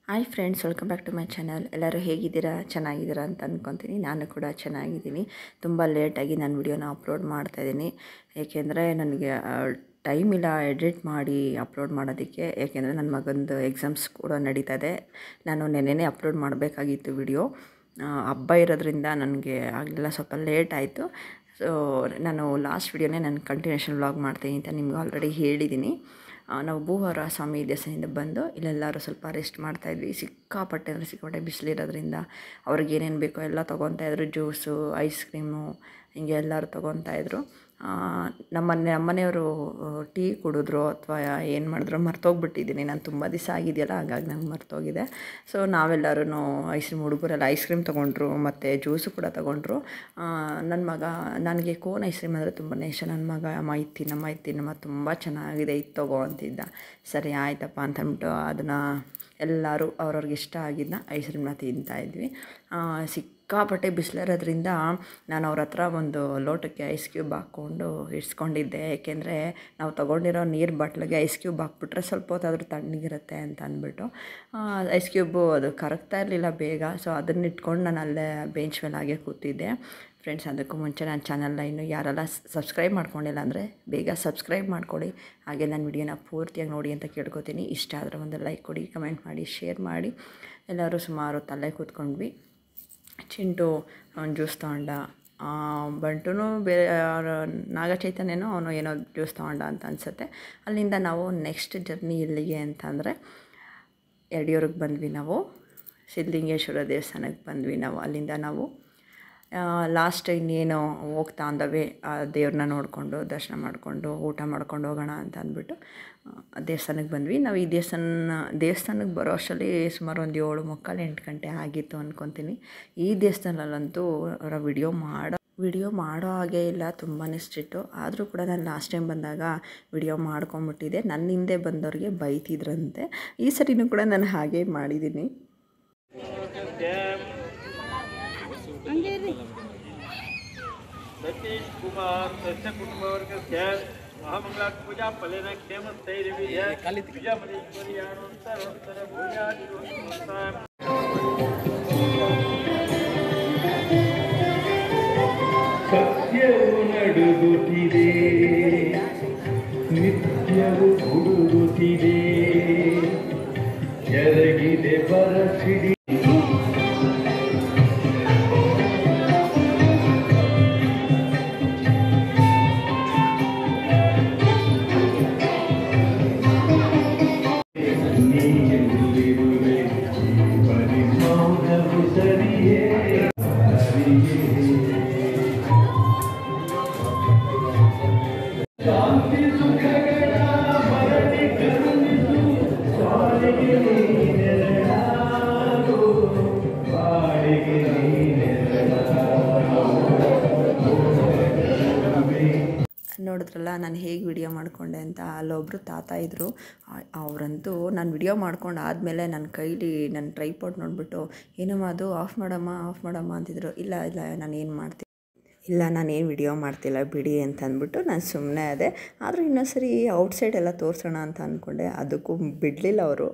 Hi friends, welcome back to my channel. ಎಲ್ಲರೂ ಹೇಗಿದ್ದೀರಾ? ಚೆನ್ನಾಗಿದ್ದೀರಾ ಅಂತ ಅಂದ್ಕೊತೀನಿ. ನಾನು ಕೂಡ ಚೆನ್ನಾಗಿದ್ದೀನಿ. ತುಂಬ ಲೇಟಾಗಿ ನಾನು ವಿಡಿಯೋನ ಅಪ್ಲೋಡ್ ಮಾಡ್ತಾಯಿದ್ದೀನಿ, ಏಕೆಂದರೆ ನನಗೆ ಟೈಮ್ ಇಲ್ಲ ಎಡಿಟ್ ಮಾಡಿ ಅಪ್ಲೋಡ್ ಮಾಡೋದಕ್ಕೆ. ಏಕೆಂದರೆ ನನ್ನ ಮಗಂದು ಎಕ್ಸಾಮ್ಸ್ ಕೂಡ ನಡೀತಾ ಇದೆ. ನಾನು ನೆನ್ನೆನೇ ಅಪ್ಲೋಡ್ ಮಾಡಬೇಕಾಗಿತ್ತು ವಿಡಿಯೋ. ಹಬ್ಬ ಇರೋದ್ರಿಂದ ನನಗೆ ಆಗಲಿಲ್ಲ, ಸ್ವಲ್ಪ ಲೇಟ್ ಆಯಿತು. ಸೊ ನಾನು ಲಾಸ್ಟ್ ವಿಡಿಯೋನೇ ನಾನು ಕಂಟಿನ್ಯೂಷನ್ ವ್ಲಾಗ್ ಮಾಡ್ತೀನಿ ಅಂತ ನಿಮ್ಗೆ ಆಲ್ರೆಡಿ ಹೇಳಿದ್ದೀನಿ. ನಾವು ಭೂವರ ಸ್ವಾಮಿ ದೇವಸ್ಥಾನದಿಂದ ಬಂದು ಇಲ್ಲೆಲ್ಲರೂ ಸ್ವಲ್ಪ ರೆಸ್ಟ್ ಮಾಡ್ತಾಯಿದ್ವಿ. ಸಿಕ್ಕಾಪಟ್ಟೆ ಬಿಸಿಲಿರೋದ್ರಿಂದ ಅವ್ರಿಗೆ ಏನೇನು ಬೇಕೋ ಎಲ್ಲ ತೊಗೊತಾಯಿದ್ರು. ಜ್ಯೂಸು, ಐಸ್ ಕ್ರೀಮು ಹಿಂಗೆ ಎಲ್ಲರೂ ತೊಗೊತಾಯಿದ್ರು. ನಮ್ಮನೆಯವರು ಟೀ ಕುಡಿದ್ರು ಅಥವಾ ಏನು ಮಾಡಿದ್ರು ಮರ್ತೋಗ್ಬಿಟ್ಟಿದ್ದೀನಿ. ನಾನು ತುಂಬ ದಿವಸ ಆಗಿದೆಯಲ್ಲ, ಹಾಗಾಗಿ ನಂಗೆ ಮರ್ತೋಗಿದೆ. ಸೊ ನಾವೆಲ್ಲರೂ ಹುಡುಗರೆಲ್ಲ ಐಸ್ ಕ್ರೀಮ್ ತೊಗೊಂಡ್ರು ಮತ್ತು ಜ್ಯೂಸು ಕೂಡ ತೊಗೊಂಡ್ರು. ನನ್ನ ಮಗ, ನನಗೆ ಕೋನ್ ಐಸ್ ಕ್ರೀಮ್ ಅಂದರೆ ತುಂಬಾ ಇಷ್ಟ. ನನ್ನ ಮಗ ಅಮ್ಮ ಇದು ತಿನ್ನಮ್ಮ ತುಂಬ ಚೆನ್ನಾಗಿದೆ, ಇದು ತೊಗೋ ಅಂತಿದ್ದ. ಸರಿ ಆಯ್ತಪ್ಪ ಅಂತ ಅಂದ್ಬಿಟ್ಟು ಅದನ್ನು ಎಲ್ಲರೂ ಅವ್ರವ್ರಿಗೆ ಇಷ್ಟ ಆಗಿದ್ದನ್ನ ಐಸ್ ಕ್ರೀಮ್ನ ತಿಂತಾಯಿದ್ವಿ. ಸಿಕ್ಕಾಪಟ್ಟೆ ಬಿಸಿಲಿರೋದ್ರಿಂದ ನಾನು ಅವ್ರ ಹತ್ರ ಒಂದು ಲೋಟಕ್ಕೆ ಐಸ್ ಕ್ಯೂಬ್ ಹಾಕ್ಕೊಂಡು ಇಡ್ಸ್ಕೊಂಡಿದ್ದೆ. ಏಕೆಂದರೆ ನಾವು ತೊಗೊಂಡಿರೋ ನೀರು ಬಾಟ್ಲಿಗೆ ಐಸ್ ಕ್ಯೂಬ್ ಹಾಕ್ಬಿಟ್ರೆ ಸ್ವಲ್ಪ ಹೊತ್ತಾದರೂ ತಣ್ಣಗಿರುತ್ತೆ ಅಂತ ಅಂದ್ಬಿಟ್ಟು. ಐಸ್ ಕ್ಯೂಬು ಅದು ಕರಗ್ತಾ ಇರಲಿಲ್ಲ ಬೇಗ. ಸೊ ಅದನ್ನ ಇಟ್ಕೊಂಡು ನಾನು ಅಲ್ಲೇ ಬೆಂಚ್ ಮೇಲೆ ಹಾಗೆ ಕೂತಿದ್ದೆ. ಫ್ರೆಂಡ್ಸ್, ಅದಕ್ಕೂ ಮುಂಚೆ ನನ್ನ ಚಾನಲ್ನ ಇನ್ನೂ ಯಾರೆಲ್ಲ ಸಬ್ಸ್ಕ್ರೈಬ್ ಮಾಡ್ಕೊಂಡಿಲ್ಲ ಅಂದರೆ ಬೇಗ ಸಬ್ಸ್ಕ್ರೈಬ್ ಮಾಡ್ಕೊಳ್ಳಿ. ಹಾಗೆ ನನ್ನ ವಿಡಿಯೋನ ಪೂರ್ತಿಯಾಗಿ ನೋಡಿ ಅಂತ ಕೇಳ್ಕೊತೀನಿ. ಇಷ್ಟ ಆದರೆ ಒಂದು ಲೈಕ್ ಕೊಡಿ, ಕಮೆಂಟ್ ಮಾಡಿ, ಶೇರ್ ಮಾಡಿ. ಎಲ್ಲರೂ ಸುಮಾರು ತಲೆ ಕೂತ್ಕೊಂಡ್ವಿ. ಚಿಂಟು ಜ್ಯೂಸ್ ತೊಗೊಂಡ, ಬಂಟೂ ಬೇರೆ ನಾಗ ಚೈತನ್ಯನೋ ಅವನು ಏನೋ ಜ್ಯೂಸ್ ತೊಗೊಂಡ ಅಂತ ಅನಿಸುತ್ತೆ. ಅಲ್ಲಿಂದ ನಾವು ನೆಕ್ಸ್ಟ್ ಜರ್ನಿ ಎಲ್ಲಿಗೆ ಅಂತಂದರೆ ಯಡಿಯೂರಿಗೆ ಬಂದ್ವಿ. ನಾವು ಸಿದ್ಧಲಿಂಗೇಶ್ವರ ದೇವಸ್ಥಾನಕ್ಕೆ ಬಂದ್ವಿ. ಅಲ್ಲಿಂದ ನಾವು ಲಾಸ್ಟ್ ಇನ್ನೇನು ಹೋಗ್ತಾ ಅಂದವೇ ದೇವ್ರನ್ನ ನೋಡಿಕೊಂಡು ದರ್ಶನ ಮಾಡಿಕೊಂಡು ಊಟ ಮಾಡ್ಕೊಂಡು ಹೋಗೋಣ ಅಂತ ಅಂದ್ಬಿಟ್ಟು ದೇವಸ್ಥಾನಕ್ಕೆ ಬಂದ್ವಿ. ನಾವು ಈ ದೇವಸ್ಥಾನಕ್ಕೆ ಬರೋ ಅಷ್ಟರಲ್ಲಿ ಸುಮಾರು ಒಂದು 7:45-8 ಗಂಟೆ ಆಗಿತ್ತು ಅಂದ್ಕೊತೀನಿ. ಈ ದೇವಸ್ಥಾನದಲ್ಲಂತೂ ವಿಡಿಯೋ ಮಾಡೋ ಹಾಗೆ ಇಲ್ಲ, ತುಂಬಾ ಸ್ಟ್ರಿಕ್ಟು. ಆದರೂ ಕೂಡ ನಾನು ಲಾಸ್ಟ್ ಟೈಮ್ ಬಂದಾಗ ವಿಡಿಯೋ ಮಾಡ್ಕೊಂಬಿಟ್ಟಿದ್ದೆ. ನನ್ನ ಹಿಂದೆ ಬಂದವ್ರಿಗೆ ಬೈತಿದ್ರಂತೆ. ಈ ಸರಿನೂ ಕೂಡ ನಾನು ಹಾಗೆ ಮಾಡಿದ್ದೀನಿ. सतीश कुमार तस्य कुटुंबवर्गस्य महामंगला पूजा फलेन क्षेमस्थैर्यविजय पूजामणीश्वर्यानोत्तर भूयादिरोत्तम ಸತ್ಯವು ನಡೆದುತ್ತಿದೆ, ನಿತ್ಯವು ಹುಡುಗುತ್ತಿದೆ, ಎರಗಿದೆ ಬರಸಿಡಿ. ಶಾಂತಿ ಸುಖಗಳ ಮರಳಿ ಕರುಣಿಸು, ಬಾಳಿಗೆ ನೀನೆರಡಾಗು, ಬಾಳಿಗೆ ನೋಡಿದ್ರಲ್ಲ ನಾನು ಹೇಗೆ ವಿಡಿಯೋ ಮಾಡಿಕೊಂಡೆ ಅಂತ. ಅಲ್ಲೊಬ್ಬರು ತಾತ ಇದ್ದರು. ಅವರಂತೂ ನಾನು ವಿಡಿಯೋ ಮಾಡ್ಕೊಂಡು ಆದಮೇಲೆ ನನ್ನ ಕೈಲಿ ನನ್ನ ಟ್ರೈಪಾಡ್ ನೋಡಿಬಿಟ್ಟು ಏನಮ್ಮ ಅದು ಆಫ್ ಮಾಡಮ್ಮ ಅಂತಿದ್ರು. ಇಲ್ಲ ನಾನೇನು ವಿಡಿಯೋ ಮಾಡ್ತಿಲ್ಲ ಬಿಡಿ ಅಂತ ಅಂದ್ಬಿಟ್ಟು ನಾನು ಸುಮ್ಮನೆ ಅದೇ. ಆದರೂ ಇನ್ನೊಂದು ಸರಿ ಔಟ್ಸೈಡ್ ಎಲ್ಲ ತೋರಿಸೋಣ ಅಂತ ಅಂದ್ಕೊಂಡೆ, ಅದಕ್ಕೂ ಬಿಡಲಿಲ್ಲ ಅವರು.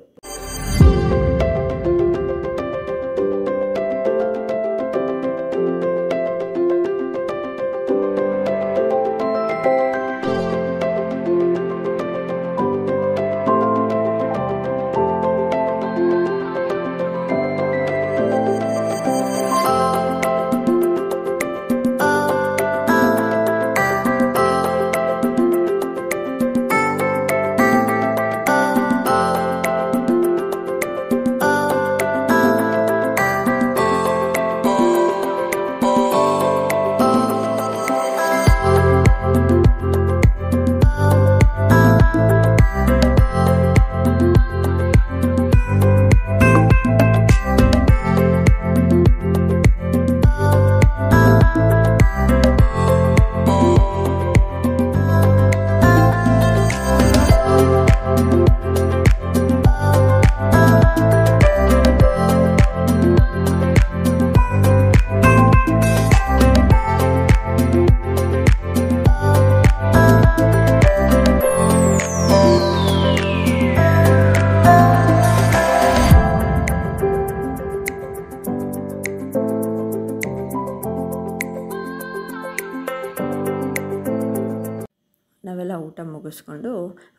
ಮುಗಿಸ್ಕೊಂಡು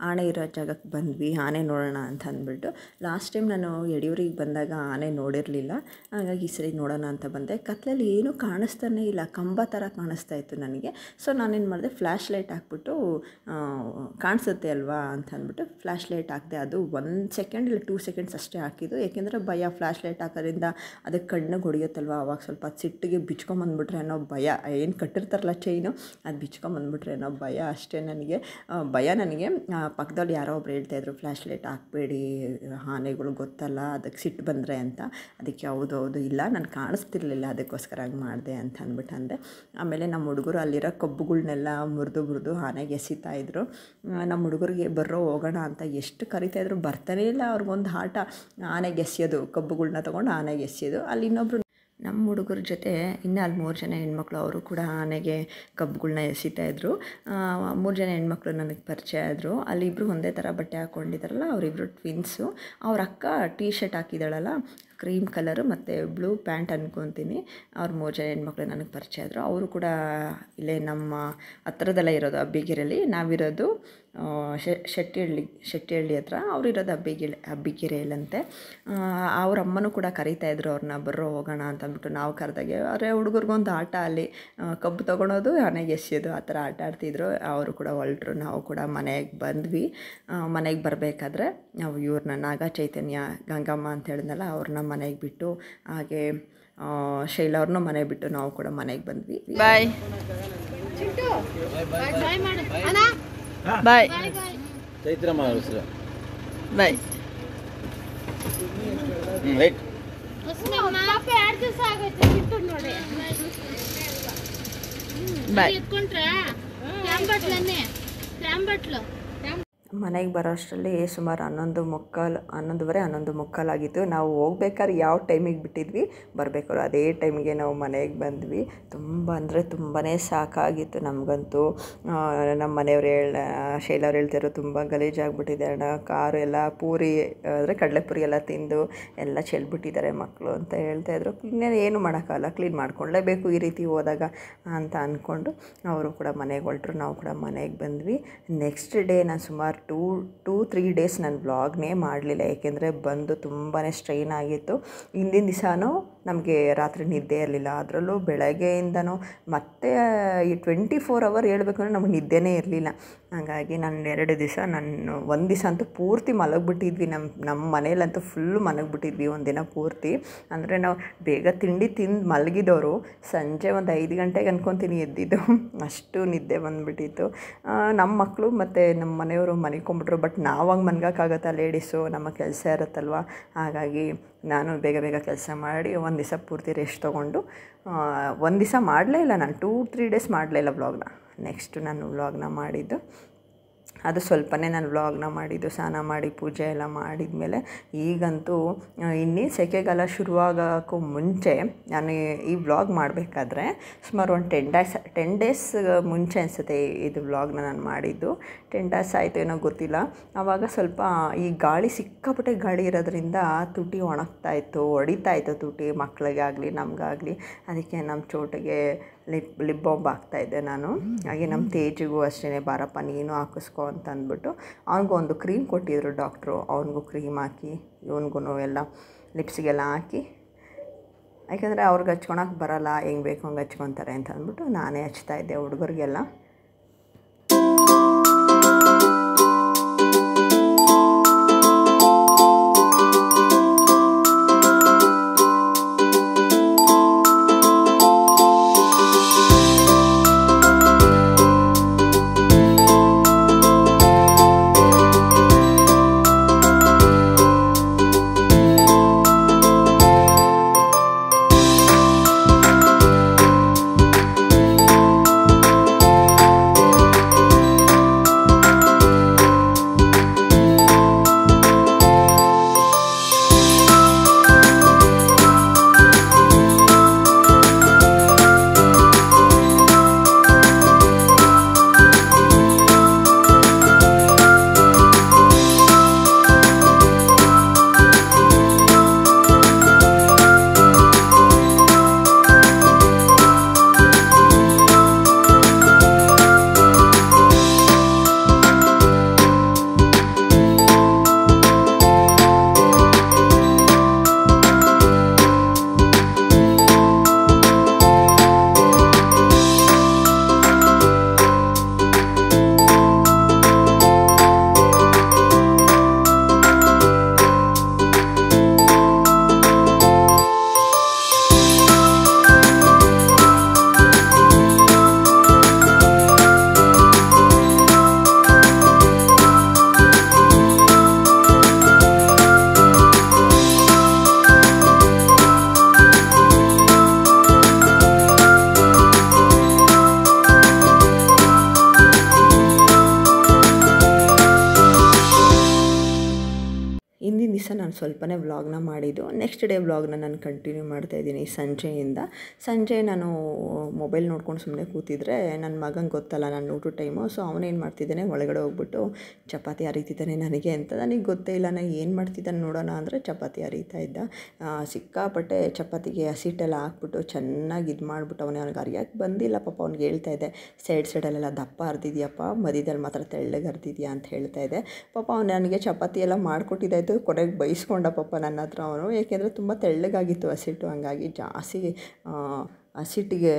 ಆನೆ ಇರೋ ಜಾಗಕ್ಕೆ ಬಂದ್ವಿ. ಆನೆ ನೋಡೋಣ ಅಂತ ಅಂದ್ಬಿಟ್ಟು. ಲಾಸ್ಟ್ ಟೈಮ್ ನಾನು ಯಡಿಯೂರಿಗೆ ಬಂದಾಗ ಆನೆ ನೋಡಿರಲಿಲ್ಲ, ಹಾಗಾಗಿ ಈ ಸರಿ ನೋಡೋಣ ಅಂತ ಬಂದೆ. ಕತ್ಲಲ್ಲಿ ಏನೂ ಕಾಣಿಸ್ತಾನೆ ಇಲ್ಲ, ಕಂಬ ಥರ ಕಾಣಿಸ್ತಾ ಇತ್ತು ನನಗೆ. ಸೊ ನಾನೇನು ಮಾಡಿದೆ, ಫ್ಲ್ಯಾಶ್ ಲೈಟ್ ಹಾಕ್ಬಿಟ್ಟು ಕಾಣಿಸುತ್ತೆ ಅಲ್ವಾ ಅಂತ ಅಂದ್ಬಿಟ್ಟು ಫ್ಲ್ಯಾಶ್ ಲೈಟ್ ಹಾಕಿದೆ. ಅದು 1 ಸೆಕೆಂಡ್ ಇಲ್ಲ 2 ಸೆಕೆಂಡ್ಸ್ ಅಷ್ಟೇ ಹಾಕಿದ್ದು. ಏಕೆಂದರೆ ಭಯ, ಫ್ಲ್ಯಾಶ್ ಲೈಟ್ ಹಾಕೋದ್ರಿಂದ ಅದಕ್ಕೆ ಕಣ್ಣಿಗೆ ಹೊಡೆಯುತ್ತಲ್ವ, ಅವಾಗ ಸ್ವಲ್ಪ ಸಿಟ್ಟಿಗೆ ಬಿಚ್ಕೊಂಬಂದ್ಬಿಟ್ರೆ ಅನ್ನೋ ಭಯ. ಏನು ಕಟ್ಟಿರ್ತಾರಲ್ಲ ಚೈನು, ಅದು ಬಿಚ್ಕೊಂಬಂದ್ಬಿಟ್ರೆ ಅನ್ನೋ ಭಯ ಅಷ್ಟೇ ನನಗೆ. ನನಗೆ ಪಕ್ಕದಲ್ಲಿ ಯಾರೋ ಒಬ್ರು ಹೇಳ್ತಾಯಿದ್ರು, ಫ್ಲ್ಯಾಶ್ ಲೈಟ್ ಹಾಕಬೇಡಿ, ಆನೆಗಳು ಗೊತ್ತಲ್ಲ, ಅದಕ್ಕೆ ಸಿಟ್ಟು ಬಂದರೆ ಅಂತ. ಅದಕ್ಕೆ ಹೌದು ಇಲ್ಲ, ನಾನು ಕಾಣಿಸ್ತಿರ್ಲಿಲ್ಲ, ಅದಕ್ಕೋಸ್ಕರ ಹಂಗೆ ಮಾಡಿದೆ ಅಂತ ಅಂದ್ಬಿಟ್ಟು ಅಂದೆ. ಆಮೇಲೆ ನಮ್ಮ ಹುಡುಗರು ಅಲ್ಲಿರೋ ಕಬ್ಬುಗಳ್ನೆಲ್ಲ ಮುರಿದು ಆನೆಗೆ ಎಸಿತಾಯಿದ್ರು. ನಮ್ಮ ಹುಡುಗರಿಗೆ ಹೋಗೋಣ ಅಂತ ಎಷ್ಟು ಕರಿತಾಯಿದ್ರು, ಬರ್ತಾನೇ ಇಲ್ಲ. ಅವ್ರಿಗೊಂದು ಆಟ, ಆನೆಗೆ ಎಸೆಯೋದು, ಕಬ್ಬುಗಳ್ನ ತೊಗೊಂಡು ಆನೆಗೆ ಎಸೆಯೋದು. ಅಲ್ಲಿ ಇನ್ನೊಬ್ರು ನಮ್ಮ ಹುಡುಗರ ಜೊತೆ ಇನ್ನೂ ಅಲ್ಲಿ 3 ಜನ ಹೆಣ್ಮಕ್ಳು, ಅವರು ಕೂಡ ಆನೆಗೆ ಕಬ್ಬುಗಳ್ನ ಎಸಿತಾಯಿದ್ರು. 3 ಜನ ಹೆಣ್ಮಕ್ಳು ನನಗೆ ಪರಿಚಯ ಆದರು. ಅಲ್ಲಿ ಇಬ್ಬರು ಒಂದೇ ಥರ ಬಟ್ಟೆ ಹಾಕ್ಕೊಂಡಿದ್ದಾರಲ್ಲ, ಅವರಿಬ್ಬರು ಟ್ವಿನ್ಸು. ಅವ್ರ ಅಕ್ಕ ಟೀ ಶರ್ಟ್ ಹಾಕಿದ್ದಾಳಲ್ಲ, ಕ್ರೀಮ್ ಕಲರು ಮತ್ತು ಬ್ಲೂ ಪ್ಯಾಂಟ್ ಅನ್ಕೊತೀನಿ. ಅವ್ರು 3 ಜನ ಹೆಣ್ಮಕ್ಳು ನನಗೆ ಪರಿಚಯ ಆದರು. ಅವರು ಕೂಡ ಇಲ್ಲೇ ನಮ್ಮ ಹತ್ರದಲ್ಲೇ ಇರೋದು, ಅಬ್ಬಿಗೆರೆಯಲ್ಲಿ. ನಾವಿರೋದು ಶೆಟ್ಟಿಹಳ್ಳಿ ಹತ್ರ, ಅವರಿರೋದು ಅಬ್ಬಿಗೆರೆಯಲ್ಲಂತೆ. ಅವ್ರ ಅಮ್ಮನೂ ಕೂಡ ಕರೀತಾಯಿದ್ರು ಅವ್ರನ್ನ, ಹೋಗೋಣ ಅಂತ ಅಂದ್ಬಿಟ್ಟು. ನಾವು ಕರೆದಾಗೆ ಅವರೇ ಹುಡುಗರಿಗೊಂದು ಆಟ, ಅಲ್ಲಿ ಕಬ್ಬು ತೊಗೊಳೋದು, ಆನೆಗೆ ಎಸೆಯೋದು, ಆ ಥರ ಆಟ ಆಡ್ತಿದ್ರು. ಅವರು ಕೂಡ ಹೊರಟರು. ನಾವು ಕೂಡ ಮನೆಗೆ ಬಂದ್ವಿ. ಮನೆಗೆ ಬರಬೇಕಾದ್ರೆ ನಾವು ಇವ್ರನ್ನ ನಾಗ ಚೈತನ್ಯ, ಗಂಗಮ್ಮ ಅಂತ ಹೇಳಿದ್ನಲ್ಲ, ಅವ್ರನ್ನ ಮನೆಗೆ ಬಿಟ್ಟು, ಹಾಗೆ ಶೈಲ ಅವ್ರನ್ನೂ ಮನೆಗೆ ಬಿಟ್ಟು ನಾವು ಕೂಡ ಮನೆಗೆ ಬಂದ್ವಿ. ಬಾಯ್ ಬಾಯ್ ಚೈತ್ರಮ್ಮ ಹೆಸರು ಬಾಯ್. ರೈಟ್. ಬಾಯ್. ಮನೆಗೆ ಬರೋ ಅಷ್ಟರಲ್ಲಿ ಸುಮಾರು 11:15 ಆಗಿತ್ತು. ನಾವು ಹೋಗ್ಬೇಕಾದ್ರೆ ಯಾವ ಟೈಮಿಗೆ ಬಿಟ್ಟಿದ್ವಿ, ಬರಬೇಕಾದ್ರೆ ಅದೇ ಟೈಮಿಗೆ ನಾವು ಮನೆಗೆ ಬಂದ್ವಿ. ತುಂಬ ಅಂದರೆ ತುಂಬಾ ಸಾಕಾಗಿತ್ತು ನಮಗಂತೂ. ನಮ್ಮ ಮನೆಯವ್ರು ಶೈಲವ್ರು ಹೇಳ್ತಾಯಿದ್ರು, ತುಂಬ ಗಲೀಜಾಗಿಬಿಟ್ಟಿದೆ ಅಣ್ಣ, ಕಾರು ಎಲ್ಲ ಪೂರಿ ಅಂದರೆ ಕಡಲೆಪುರಿ ಎಲ್ಲ ತಿಂದು ಎಲ್ಲ ಚೆಲ್ಬಿಟ್ಟಿದ್ದಾರೆ ಮಕ್ಕಳು ಅಂತ ಹೇಳ್ತಾಯಿದ್ರು. ಏನು ಮಾಡೋಕ್ಕಾಗಲ್ಲ, ಕ್ಲೀನ್ ಮಾಡ್ಕೊಳ್ಳೇಬೇಕು ಈ ರೀತಿ ಹೋದಾಗ ಅಂತ ಅಂದ್ಕೊಂಡು ಅವರು ಕೂಡ ಮನೆಗೆ ಹೊರಟ್ರು. ನಾವು ಕೂಡ ಮನೆಗೆ ಬಂದ್ವಿ. ನೆಕ್ಸ್ಟ್ ಡೇ ನಾನು ಸುಮಾರು 2-3 ಡೇಸ್ ನಾನು ವ್ಲಾಗ್ನೇ ಮಾಡಲಿಲ್ಲ, ಏಕೆಂದರೆ ಬಂದು ತುಂಬಾ ಸ್ಟ್ರೈನ್ ಆಗಿತ್ತು. ಹಿಂದಿನ ದಿವಸನೂ ನಮಗೆ ರಾತ್ರಿ ನಿದ್ದೆ ಇರಲಿಲ್ಲ, ಅದರಲ್ಲೂ ಬೆಳಗ್ಗೆಯಿಂದನೂ ಮತ್ತೆ ಈ 24 ಅವರ್ ಹೇಳ್ಬೇಕಂದ್ರೆ ನಮಗೆ ನಿದ್ದೆನೇ ಇರಲಿಲ್ಲ. ಹಾಗಾಗಿ ನಾನು 2 ದಿವಸ, ಒಂದು ದಿವಸ ಅಂತೂ ಪೂರ್ತಿ ಮಲಗಿಬಿಟ್ಟಿದ್ವಿ. ನಮ್ಮ ಮನೇಲಂತೂ ಫುಲ್ಲು ಮಲಗಿಬಿಟ್ಟಿದ್ವಿ ಒಂದಿನ ಪೂರ್ತಿ. ಅಂದರೆ ನಾವು ಬೇಗ ತಿಂಡಿ ತಿಂದು ಮಲಗಿದವರು ಸಂಜೆ ಒಂದು 5 ಗಂಟೆಗೆ ಅನ್ಕೊತೀನಿ ಎದ್ದಿದ್ದು, ಅಷ್ಟು ನಿದ್ದೆ ಬಂದುಬಿಟ್ಟಿತ್ತು. ನಮ್ಮ ಮಕ್ಕಳು ಮತ್ತು ನಮ್ಮ ಮನೆಯವರು ಮನಿಕೊಂಬಿಟ್ರು. ಬಟ್ ನಾವು ಹಂಗೆ ಮನ್ಗೋಕ್ಕಾಗತ್ತಾ, ಲೇಡೀಸು, ನಮ್ಮ ಕೆಲಸ ಇರುತ್ತಲ್ವ. ಹಾಗಾಗಿ ನಾನು ಬೇಗ ಕೆಲಸ ಮಾಡಿ ಒಂದು ದಿವಸ ಪೂರ್ತಿ ರೆಸ್ಟ್ ತೊಗೊಂಡು, ಒಂದು ದಿವಸ ಮಾಡಲೇ ಇಲ್ಲ ನಾನು, 2-3 ಡೇಸ್ ಮಾಡಲೇ ಇಲ್ಲ ವ್ಲಾಗ್ನ. ನೆಕ್ಸ್ಟು ನಾನು ವ್ಲಾಗ್ನ ಮಾಡಿದ್ದು ಅದು ಸ್ವಲ್ಪನೇ ನಾನು ವ್ಲಾಗ್ನ ಮಾಡಿದ್ದು. ಸ್ನಾನ ಮಾಡಿ ಪೂಜೆ ಎಲ್ಲ ಮಾಡಿದ್ಮೇಲೆ, ಈಗಂತೂ ಇನ್ನೂ ಸೆಕೆಗಾಲ ಶುರುವಾಗೋಕ್ಕೂ ಮುಂಚೆ ನಾನು ಈ ವ್ಲಾಗ್ ಮಾಡಬೇಕಾದ್ರೆ ಸುಮಾರು ಒಂದು 10 ಡೇಸ್ ಮುಂಚೆ ಅನಿಸುತ್ತೆ ಇದು ವ್ಲಾಗ್ನ ನಾನು ಮಾಡಿದ್ದು. 10 ಡೇಸ್ ಆಯಿತು ಏನೋ ಗೊತ್ತಿಲ್ಲ. ಆವಾಗ ಸ್ವಲ್ಪ ಈ ಗಾಳಿ, ಸಿಕ್ಕಾಪಟ್ಟೆ ಗಾಳಿ ಇರೋದ್ರಿಂದ ತುಟಿ ಒಣಗ್ತಾಯಿತ್ತು, ಹೊಡಿತಾಯಿತ್ತು ತುಟಿ, ಮಕ್ಕಳಿಗಾಗಲಿ ನಮಗಾಗಲಿ. ಅದಕ್ಕೆ ನಮ್ಮ ಚೋಟಿಗೆ ಲಿಪ್ ಬಾಂಬ್ ಹಾಕ್ತಾಯಿದ್ದೆ ನಾನು. ಹಾಗೆ ನಮ್ಮ ತೇಜಿಗೂ ಅಷ್ಟೇ, ಬಾರಪ್ಪ ನೀನು ಹಾಕಿಸ್ಕೊ ಅಂತ ಅಂದ್ಬಿಟ್ಟು ಅವನಿಗೂ ಒಂದು ಕ್ರೀಮ್ ಕೊಟ್ಟಿದ್ರು ಡಾಕ್ಟ್ರು. ಅವನಿಗೂ ಕ್ರೀಮ್ ಹಾಕಿ, ಇವನಿಗೂ ಎಲ್ಲ ಲಿಪ್ಸಿಗೆಲ್ಲ ಹಾಕಿ, ಯಾಕೆಂದರೆ ಅವ್ರಿಗೆ ಹಚ್ಕೊಳಕ್ಕೆ ಬರೋಲ್ಲ, ಹೆಂಗೆ ಬೇಕು ಹಂಗೆ ಹಚ್ಕೊತಾರೆ ಅಂತ ಅಂದ್ಬಿಟ್ಟು ನಾನೇ ಹಚ್ತಾಯಿದ್ದೆ ಹುಡುಗರಿಗೆಲ್ಲ. ಸ್ವಲ್ಪನೇ ವ್ಲಾಗ್ನ ಮಾಡಿದ್ದು. ನೆಕ್ಸ್ಟ್ ಡೇ ವ್ಲಾಗ್ನ ನಾನು ಕಂಟಿನ್ಯೂ ಮಾಡ್ತಾಯಿದ್ದೀನಿ ಸಂಜೆಯಿಂದ. ಸಂಜೆ ನಾನು ಮೊಬೈಲ್ ನೋಡ್ಕೊಂಡು ಸುಮ್ಮನೆ ಕೂತಿದ್ರೆ ನನ್ನ ಮಗಂಗೆ ಗೊತ್ತಲ್ಲ ನಾನು ಊಟದ ಟೈಮು. ಸೊ ಅವನೇನು ಮಾಡ್ತಿದ್ದಾನೆ, ಒಳಗಡೆ ಹೋಗ್ಬಿಟ್ಟು ಚಪಾತಿ ಅರಿತಿದ್ದಾನೆ ನನಗೆ ಅಂತ. ನನಗೆ ಗೊತ್ತೇ ಇಲ್ಲ, ನಾನು ಏನು ಮಾಡ್ತಿದ್ದಾನೆ ನೋಡೋಣ ಅಂದರೆ ಚಪಾತಿ ಅರಿತಾ ಇದ್ದ. ಸಿಕ್ಕಾಪಟ್ಟೆ ಚಪಾತಿಗೆ ಹಸಿಟ್ಟೆಲ್ಲ ಹಾಕ್ಬಿಟ್ಟು ಚೆನ್ನಾಗಿ ಇದು ಮಾಡಿಬಿಟ್ಟು ಅವನಿಗೆ ಅರಿಯೋಕ್ಕೆ ಬಂದಿಲ್ಲ ಪಾಪ. ಅವ್ನಿಗೆ ಹೇಳ್ತಾ ಇದ್ದೆ ಸೈಡಲ್ಲೆಲ್ಲ ದಪ್ಪ ಅರ್ದಿದ್ಯಪ್ಪ, ಮಧ್ಯದಲ್ಲಿ ಮಾತ್ರ ತೆಳ್ಳಗೆ ಅರ್ದಿದ್ಯಾ ಅಂತ ಹೇಳ್ತಾ ಇದ್ದೆ. ಪಾಪ ಅವ್ನು ನನಗೆ ಚಪಾತಿ ಎಲ್ಲ ಮಾಡಿಕೊಟ್ಟಿದ್ದಾಯಿತು, ಕೊನೆಗೆ ಬೈಸ್ಕೊಂಡ ಪಾಪ ನನ್ನ ಹತ್ರ ಅವನು. ಏಕೆಂದರೆ ತುಂಬ ತೆಳ್ಳಗಾಗಿತ್ತು ಹಸಿಟ್ಟು, ಹಂಗಾಗಿ ಜಾಸ್ತಿ ಹಸಿಟ್ಟಿಗೆ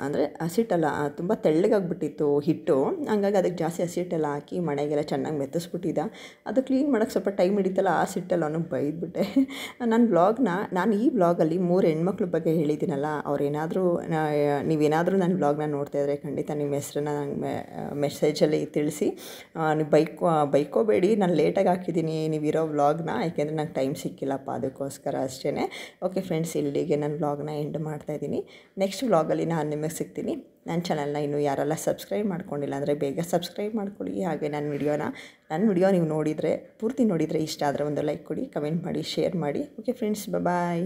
ಅಂದರೆ ಹಸಿಟ್ಟಲ್ಲ, ತುಂಬ ತೆಳ್ಳಗಾಗ್ಬಿಟ್ಟಿತ್ತು ಹಿಟ್ಟು. ಹಂಗಾಗಿ ಅದಕ್ಕೆ ಜಾಸ್ತಿ ಹಸಿಟ್ಟೆಲ್ಲ ಹಾಕಿ ಮನೆಗೆಲ್ಲ ಚೆನ್ನಾಗಿ ಮೆತ್ತಿಸ್ಬಿಟ್ಟಿದ್ದ. ಅದು ಕ್ಲೀನ್ ಮಾಡೋಕ್ಕೆ ಸ್ವಲ್ಪ ಟೈಮ್ ಹಿಡಿತಲ್ಲ, ಆ ಸಿಟ್ಟಲ್ಲಿ ಅವನು ಬೈದ್ಬಿಟ್ಟೆ. ನಾನು ಈ ವ್ಲಾಗಲ್ಲಿ 3 ಹೆಣ್ಮಕ್ಳ ಬಗ್ಗೆ ಹೇಳಿದ್ದೀನಲ್ಲ, ಅವ್ರೇನಾದರೂ ನೀವೇನಾದರೂ ನನ್ನ ವ್ಲಾಗ್ನ ನೋಡ್ತಾಯಿದ್ರೆ ಖಂಡಿತ ನಿಮ್ಮ ಹೆಸ್ರನ್ನ ನಂಗೆ ಮೆಸೇಜಲ್ಲಿ ತಿಳಿಸಿ. ನೀವು ಬೈಕೋಬೇಡಿ, ನಾನು ಲೇಟಾಗಿ ಹಾಕಿದ್ದೀನಿ ನೀವಿರೋ ವ್ಲಾಗ್ನ, ಯಾಕೆಂದರೆ ನಂಗೆ ಟೈಮ್ ಸಿಕ್ಕಿಲ್ಲಪ್ಪ, ಅದಕ್ಕೋಸ್ಕರ ಅಷ್ಟೇ. ಓಕೆ ಫ್ರೆಂಡ್ಸ್, ಇಲ್ಲಿಗೆ ನನ್ನ ವ್ಲಾಗ್ನ ಎಂಡ್ ಮಾಡ್ತಾಯಿದ್ದೀನಿ. ನೆಕ್ಸ್ಟ್ ವ್ಲಾಗಲ್ಲಿ ನಾನು ನಿಮಗೆ ಸಿಗ್ತೀನಿ. ನನ್ನ ಚಾನಲ್ನ ಇನ್ನೂ ಯಾರೆಲ್ಲ ಸಬ್ಸ್ಕ್ರೈಬ್ ಮಾಡ್ಕೊಂಡಿಲ್ಲ ಅಂದರೆ ಬೇಗ ಸಬ್ಸ್ಕ್ರೈಬ್ ಮಾಡ್ಕೊಳ್ಳಿ. ಹಾಗೆ ನನ್ನ ವಿಡಿಯೋ ನೀವು ಪೂರ್ತಿ ನೋಡಿದರೆ ಇಷ್ಟ ಆದರೆ ಒಂದು ಲೈಕ್ ಕೊಡಿ, ಕಮೆಂಟ್ ಮಾಡಿ, ಶೇರ್ ಮಾಡಿ. ಓಕೆ ಫ್ರೆಂಡ್ಸ್, ಬಾಯ್.